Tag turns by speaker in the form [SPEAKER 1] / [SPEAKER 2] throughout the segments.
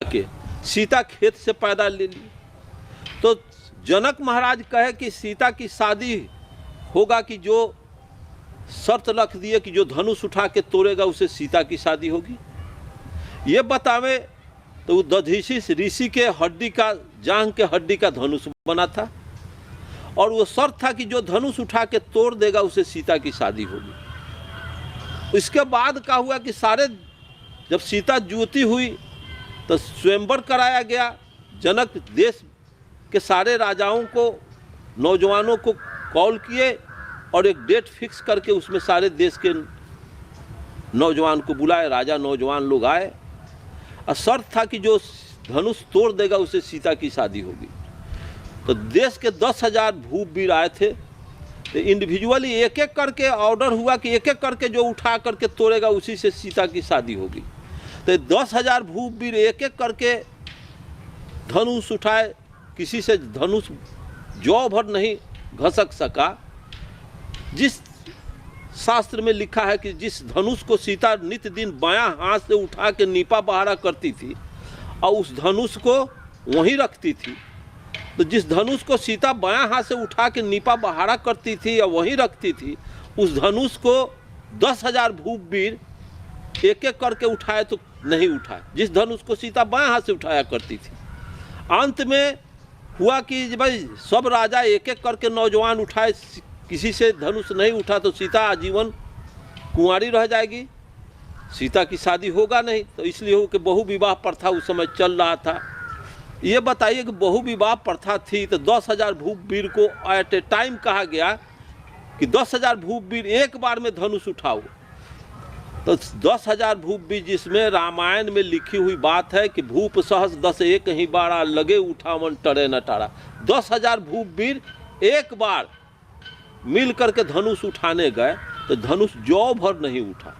[SPEAKER 1] के सीता खेत से पैदा ले ली। तो जनक महाराज कहे कि सीता की शादी होगा कि जो शर्त रख दिए कि जो धनुष उठा के तोड़ेगा उसे सीता की शादी होगी। ये बतावे तो वो दधीसी ऋषि के हड्डी का जांघ के हड्डी का धनुष बना था और वो शर्त था कि जो धनुष उठा के तोड़ देगा उसे सीता की शादी होगी। इसके बाद क्या हुआ कि सारे जब सीता जुती हुई तो स्वयंवर कराया गया। जनक देश के सारे राजाओं को नौजवानों को कॉल किए और एक डेट फिक्स करके उसमें सारे देश के नौजवान को बुलाए। राजा नौजवान लोग आए और शर्त था कि जो धनुष तोड़ देगा उसे सीता की शादी होगी। तो देश के 10,000 भूपवीर आए थे। तो इंडिविजुअली एक एक करके ऑर्डर हुआ कि एक एक करके जो उठा करके तोड़ेगा उसी से सीता की शादी होगी। तो 10,000 भूपवीर एक एक करके धनुष उठाए। किसी से धनुष जौ भर नहीं घसक सका। जिस शास्त्र में लिखा है कि जिस धनुष को सीता नित्य दिन बायां हाथ से उठा के नीपा बहारा करती थी और उस धनुष को वहीं रखती थी, तो जिस धनुष को सीता बायां हाथ से उठा के नीपा बहारा करती थी या वहीं रखती थी, उस धनुष को 10,000 भूपवीर एक एक करके उठाए तो नहीं उठाए, जिस धनुष को सीता बायां हाथ से उठाया करती थी। अंत में हुआ कि भाई सब राजा एक एक करके नौजवान उठाए, किसी से धनुष नहीं उठा तो सीता आजीवन कुंवारी रह जाएगी, सीता की शादी होगा नहीं। तो इसलिए हो कि बहु विवाह प्रथा उस समय चल रहा था। ये बताइए कि बहु विवाह प्रथा थी तो 10,000 भूपवीर को एट ए टाइम कहा गया कि 10,000 भूपवीर एक बार में धनुष उठाओ। तो 10,000 भूपवीर, जिसमें रामायण में लिखी हुई बात है कि भूप सहस 10 एक ही बारा लगे उठावन टरे न टारा। 10,000 भूपवीर एक बार मिल करके धनुष उठाने गए तो धनुष जौ भर नहीं उठा।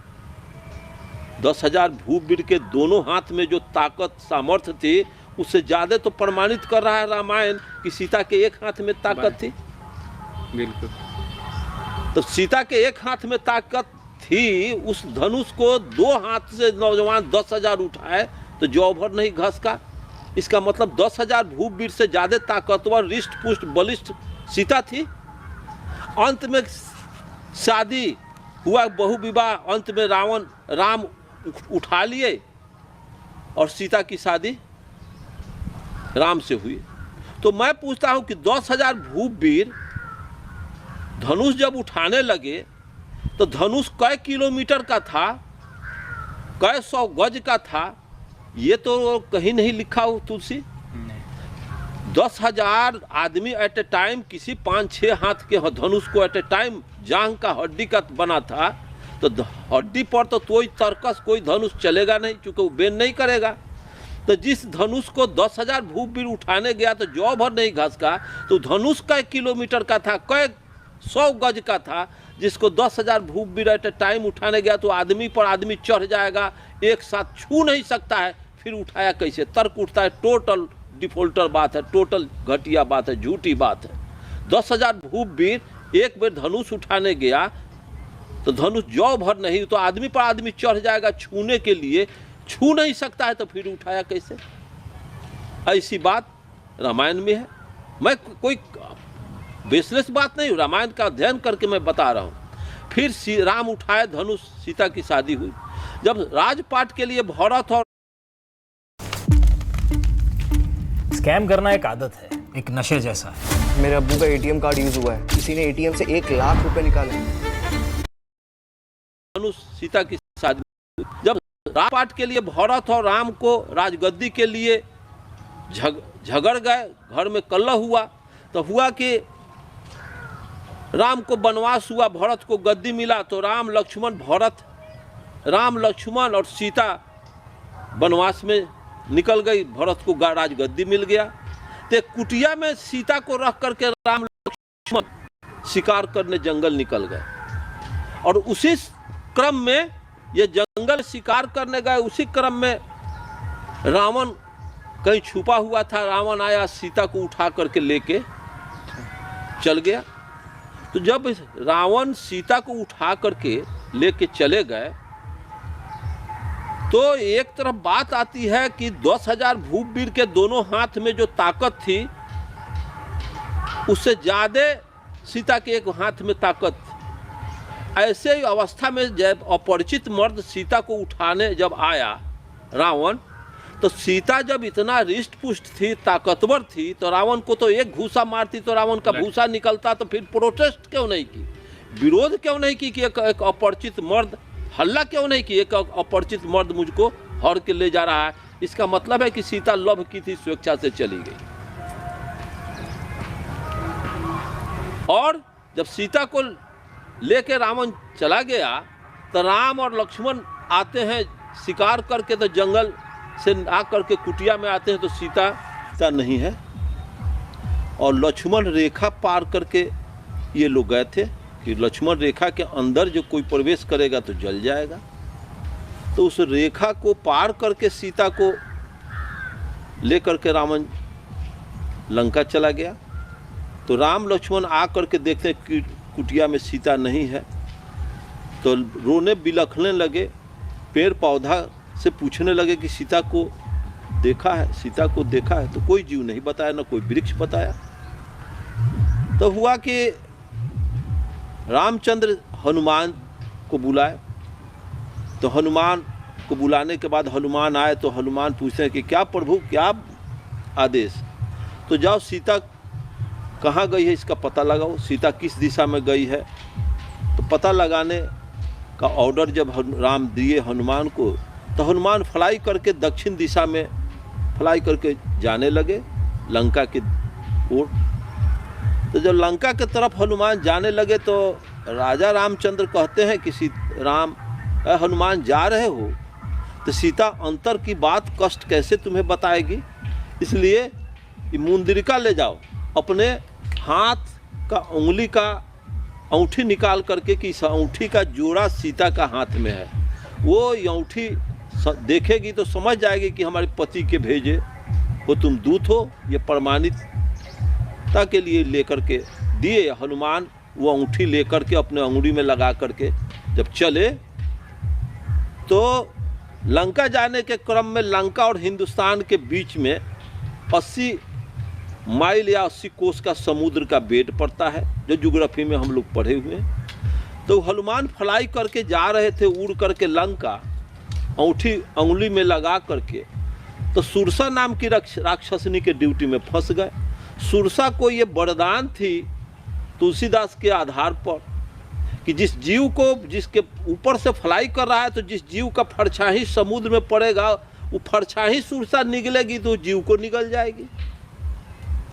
[SPEAKER 1] 10,000 भूपवीर के दोनों हाथ में जो ताकत सामर्थ्य थी उससे ज़्यादा तो प्रमाणित कर रहा है रामायण कि सीता के एक हाथ में ताकत थी।
[SPEAKER 2] बिल्कुल।
[SPEAKER 1] तो सीता के एक हाथ में ताकत थी, उस धनुष को दो हाथ से नौजवान 10,000 उठाए तो जौ भर नहीं घस का। इसका मतलब 10,000 भूपवीर से ज़्यादा ताकतवर रिष्ट पुष्ट बलिष्ठ सीता थी। अंत में शादी हुआ, बहु विवाह, अंत में राम उठा लिए और सीता की शादी राम से हुई। तो मैं पूछता हूं कि 10,000 भूपवीर धनुष जब उठाने लगे तो धनुष कै किलोमीटर का था, कै 100 गज का था, ये तो कहीं नहीं लिखा हो तुलसी। 10,000 आदमी एट ए टाइम, किसी 5-6 हाथ के धनुष को एट ए टाइम जांघ का हड्डी का बना था, तो हड्डी पर तो कोई तर्कस कोई धनुष चलेगा नहीं, चूँकि वो बेन नहीं करेगा। तो जिस धनुष को 10,000 भूपवीर उठाने गया तो जौ भर नहीं घस का, तो धनुष कै किलोमीटर का था, कै 100 गज का था, जिसको 10,000 भूपवीर एट ए टाइम उठाने गया तो आदमी पर आदमी चढ़ जाएगा, एक साथ छू नहीं सकता है, फिर उठाया कैसे? तर्क उठता है। टोटल डिफॉल्टर बात है, टोटल घटिया बात है, झूठी बात है। 10,000 भूपवीर एक बार धनुष उठाने गया तो धनुष जौ भर नहीं, तो आदमी पर आदमी चढ़ जाएगा छूने के लिए, छू नहीं सकता है तो फिर उठाया कैसे? ऐसी बात रामायण में है। मैं कोई बेसलेस बात नहीं, रामायण का अध्ययन करके मैं बता रहा हूँ। फिर राम उठाए धनुष, सीता की शादी हुई। जब राजपाट के लिए भरत और
[SPEAKER 3] स्कैम करना एक आदत है, एक नशे जैसा है।
[SPEAKER 4] मेरे अब्बू का एटीएम कार्ड यूज हुआ है, किसी ने एटीएम से 1 लाख रुपए निकाले।
[SPEAKER 1] धनुष, सीता की शादी। जब राजपाट के लिए भरत और राम को राजगद्दी के लिए झगड़ गए, घर में कलह हुआ, तो हुआ कि राम को वनवास हुआ, भरत को गद्दी मिला, तो राम लक्ष्मण और सीता वनवास में निकल गई, भरत को राजगद्दी मिल गया। तो कुटिया में सीता को रख करके राम लक्ष्मण शिकार करने जंगल निकल गए और उसी क्रम में ये जंगल शिकार करने गए, उसी क्रम में रावण कहीं छुपा हुआ था। रावण आया, सीता को उठा करके लेके चल गया। तो जब रावण सीता को उठा करके लेके चले गए तो एक तरफ बात आती है कि 10,000 भूपवीर के दोनों हाथ में जो ताकत थी उससे ज्यादा सीता के एक हाथ में ताकत थी। ऐसे ही अवस्था में जब अपरिचित मर्द सीता को उठाने जब आया रावण, तो सीता जब इतना रिष्ट पुष्ट थी, ताकतवर थी, तो रावण को तो एक घूसा मारती तो रावण का भूसा निकलता, तो फिर प्रोटेस्ट क्यों नहीं की, विरोध क्यों नहीं की कि एक अपरिचित मर्द, हल्ला क्यों नहीं की एक अपरिचित मर्द मुझको हर के ले जा रहा है। इसका मतलब है कि सीता लभ की थी, स्वेच्छा से चली गई। और जब सीता को लेके रावण चला गया तो राम और लक्ष्मण आते हैं शिकार करके, तो जंगल से आकर के कुटिया में आते हैं तो सीता नहीं है, और लक्ष्मण रेखा पार करके ये लोग गए थे कि लक्ष्मण रेखा के अंदर जो कोई प्रवेश करेगा तो जल जाएगा। तो उस रेखा को पार करके सीता को लेकर के रावण लंका चला गया। तो राम लक्ष्मण आकर के देखते हैं कि कुटिया में सीता नहीं है, तो रोने बिलखने लगे, पेड़ पौधा से पूछने लगे कि सीता को देखा है, सीता को देखा है, तो कोई जीव नहीं बताया, ना कोई वृक्ष बताया। तो हुआ कि रामचंद्र हनुमान को बुलाए, तो हनुमान को बुलाने के बाद हनुमान आए तो हनुमान पूछते हैं कि क्या प्रभु, क्या आदेश। तो जाओ सीता कहाँ गई है इसका पता लगाओ, सीता किस दिशा में गई है। तो पता लगाने का ऑर्डर जब राम दिए हनुमान को, तो हनुमान फ्लाई करके दक्षिण दिशा में फ्लाई करके जाने लगे लंका की ओर। तो जब लंका के तरफ हनुमान जाने लगे तो राजा रामचंद्र कहते हैं कि हनुमान जा रहे हो तो सीता अंतर की बात कष्ट कैसे तुम्हें बताएगी, इसलिए मुंदरिका ले जाओ, अपने हाथ का उंगली का अंगूठी निकाल करके कि इस अंगूठी का जोड़ा सीता का हाथ में है, वो अंगूठी देखेगी तो समझ जाएगी कि हमारे पति के भेजे हो, तुम दूत हो। ये प्रमाणिकता के लिए लेकर के दिए। हनुमान वो अंगूठी लेकर के अपने अंगुली में लगा करके जब चले तो लंका जाने के क्रम में लंका और हिंदुस्तान के बीच में 80 माइल या 80 कोस का समुद्र का बेड पड़ता है, जो ज्योग्राफी में हम लोग पढ़े हुए हैं। तो हनुमान फ्लाई करके जा रहे थे उड़ करके लंका, अंगूठी अंगुली में लगा करके, तो सुरसा नाम की राक्षसनी के ड्यूटी में फंस गए। सुरसा को ये वरदान थी तुलसीदास के आधार पर कि जिस जीव को जिसके ऊपर से फ्लाई कर रहा है, तो जिस जीव का फरछाही समुद्र में पड़ेगा वो फरछाही सुरसा निकलेगी तो जीव को निकल जाएगी।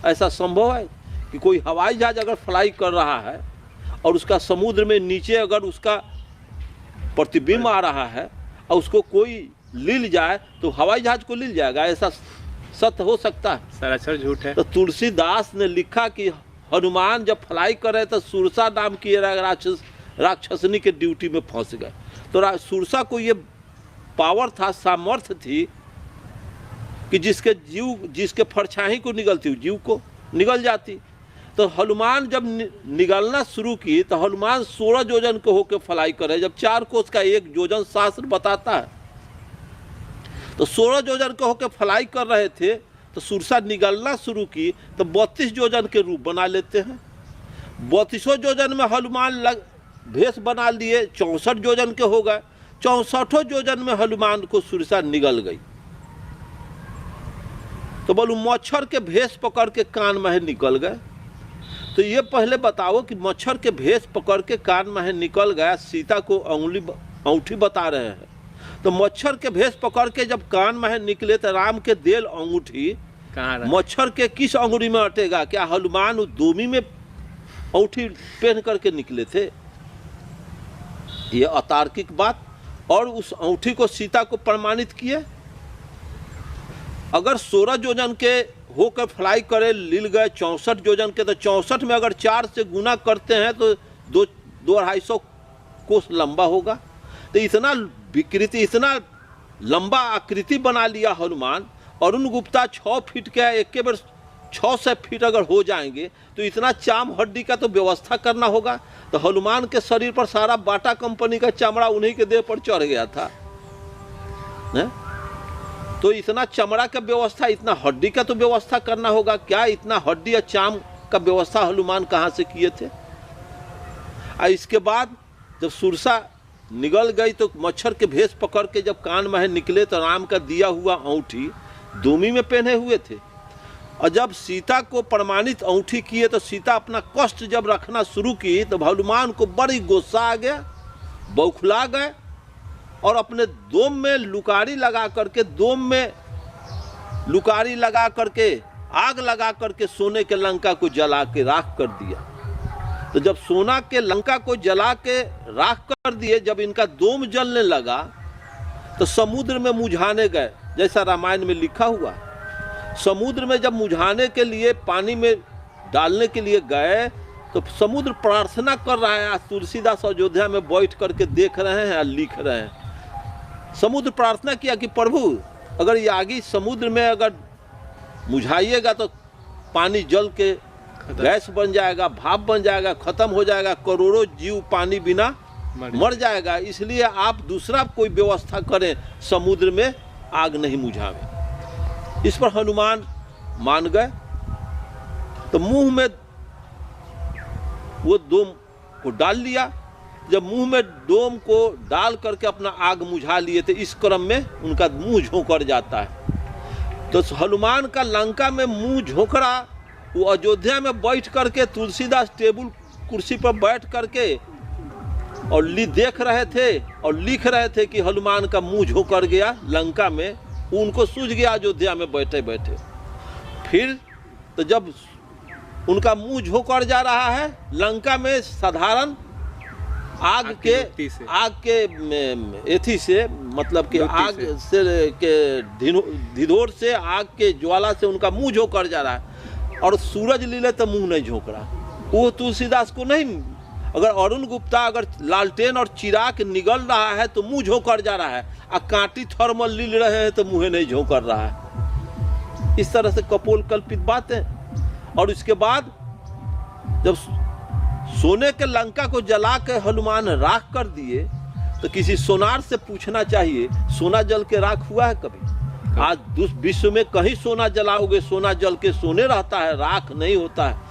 [SPEAKER 1] ऐसा संभव है कि कोई हवाई जहाज अगर फ्लाई कर रहा है और उसका समुद्र में नीचे अगर उसका प्रतिबिंब आ रहा है और उसको कोई लील जाए तो हवाई जहाज को लील जाएगा, ऐसा सत्य हो सकता है?
[SPEAKER 2] सरासर झूठ है।
[SPEAKER 1] तो तुलसीदास ने लिखा कि हनुमान जब फ्लाई कर रहे तो सुरसा नाम की राक्षसनी के ड्यूटी में फंस गए। तो सुरसा को ये पावर था, सामर्थ्य थी कि जिसके फरछाही को निगलती जीव को निगल जाती। तो हनुमान जब निगलना शुरू की तो हनुमान 16 योजन को होकर फ्लाई करे। जब 4 कोस का 1 योजन शास्त्र बताता है, तो 16 योजन को होकर फ्लाई कर रहे थे तो सुरसा निगलना शुरू की तो 32 योजन के रूप बना लेते हैं। 32 योजन में हनुमान भेष बना लिए, 64 योजन के हो गए। 64 योजन में हनुमान को सुरसा निगल गई। तो बोलू मच्छर के भेष पकड़ के कान में निकल गए। तो ये पहले बताओ कि मच्छर के भेष पकड़ के कान में निकल गया, सीता को अंगूठी बता रहे हैं। तो मच्छर के भेष पकड़ के जब कान में निकले तो राम के देल अंगूठी मच्छर के किस अंगुली में अटेगा? क्या हनुमान दोमी में अंगूठी पहन करके निकले थे? ये अतार्किक बात। और उस अंगूठी को सीता को प्रमाणित किए। अगर 16 योजन के होकर फ्लाई करे लील गए 64 योजन के, तो 64 में अगर 4 से गुना करते हैं तो 2-250 कोस लंबा होगा। तो इतना विकृति, इतना लंबा आकृति बना लिया हनुमान। अरुण गुप्ता 6 फीट के है, एक के बार 600 फीट अगर हो जाएंगे तो इतना चाम हड्डी का तो व्यवस्था करना होगा। तो हनुमान के शरीर पर सारा बाटा कंपनी का चमड़ा उन्हीं के देह पर चढ़ गया था। है? तो इतना चमड़ा का व्यवस्था, इतना हड्डी का तो व्यवस्था करना होगा। क्या इतना हड्डी और चाम का व्यवस्था हनुमान कहाँ से किए थे? और इसके बाद जब सुरसा निगल गई तो मच्छर के भेष पकड़ के जब कान में निकले तो राम का दिया हुआ अंगूठी दूमी में पहने हुए थे। और जब सीता को प्रमाणित अंगूठी किए तो सीता अपना कष्ट जब रखना शुरू की तो हनुमान को बड़ी गुस्सा आ गया, बौखला गए और अपने दोम में लुकारी लगा करके, दोम में लुकारी लगा करके, आग लगा करके सोने के लंका को जला के राख कर दिया। तो जब सोना के लंका को जला के राख कर दिए, जब इनका दोम जलने लगा तो समुद्र में मुझाने गए, जैसा रामायण में लिखा हुआ। समुद्र में जब मुझाने के लिए, पानी में डालने के लिए गए तो समुद्र प्रार्थना कर रहा है। आज तुलसीदास अयोध्या में बैठ करके देख रहे हैं और लिख रहे हैं। समुद्र प्रार्थना किया कि प्रभु अगर ये आगे समुद्र में अगर मुझाइएगा तो पानी जल के गैस बन जाएगा, भाप बन जाएगा, खत्म हो जाएगा, करोड़ों जीव पानी बिना मर जाएगा। इसलिए आप दूसरा कोई व्यवस्था करें, समुद्र में आग नहीं मुझावे। इस पर हनुमान मान गए। तो मुंह में वो दोम को डाल लिया। जब मुंह में डोम को डाल करके अपना आग मुझा लिए थे, इस क्रम में उनका मुंह झोंकर जाता है। तो हनुमान का लंका में मुंह झोंकरा, वो अयोध्या में बैठ करके तुलसीदास टेबल कुर्सी पर बैठ करके और देख रहे थे और लिख रहे थे कि हनुमान का मुंह झोंकर गया लंका में। उनको सूझ गया अयोध्या में बैठे बैठे। फिर तो जब उनका मुंह झोंकर जा रहा है लंका में, साधारण आग के एथी से, मतलब कि आग से के धिधोर से, आग के ज्वाला से उनका मुंह झोंकर जा रहा है। और सूरज लीले तो मुंह नहीं झोंक रहा। वो तुलसीदास को नहीं, अगर अरुण गुप्ता अगर लालटेन और चिराग निगल रहा है तो मुंह झोंकर जा रहा है, और कांटी थर्मल लील रहे हैं तो मुंह नहीं झोंकर रहा है। इस तरह से कपोल कल्पित बातें। और इसके बाद जब सोने के लंका को जला के हनुमान राख कर दिए तो किसी सोनार से पूछना चाहिए, सोना जल के राख हुआ है कभी? आज विश्व में कहीं सोना जलाओगे, सोना जल के सोने रहता है, राख नहीं होता है।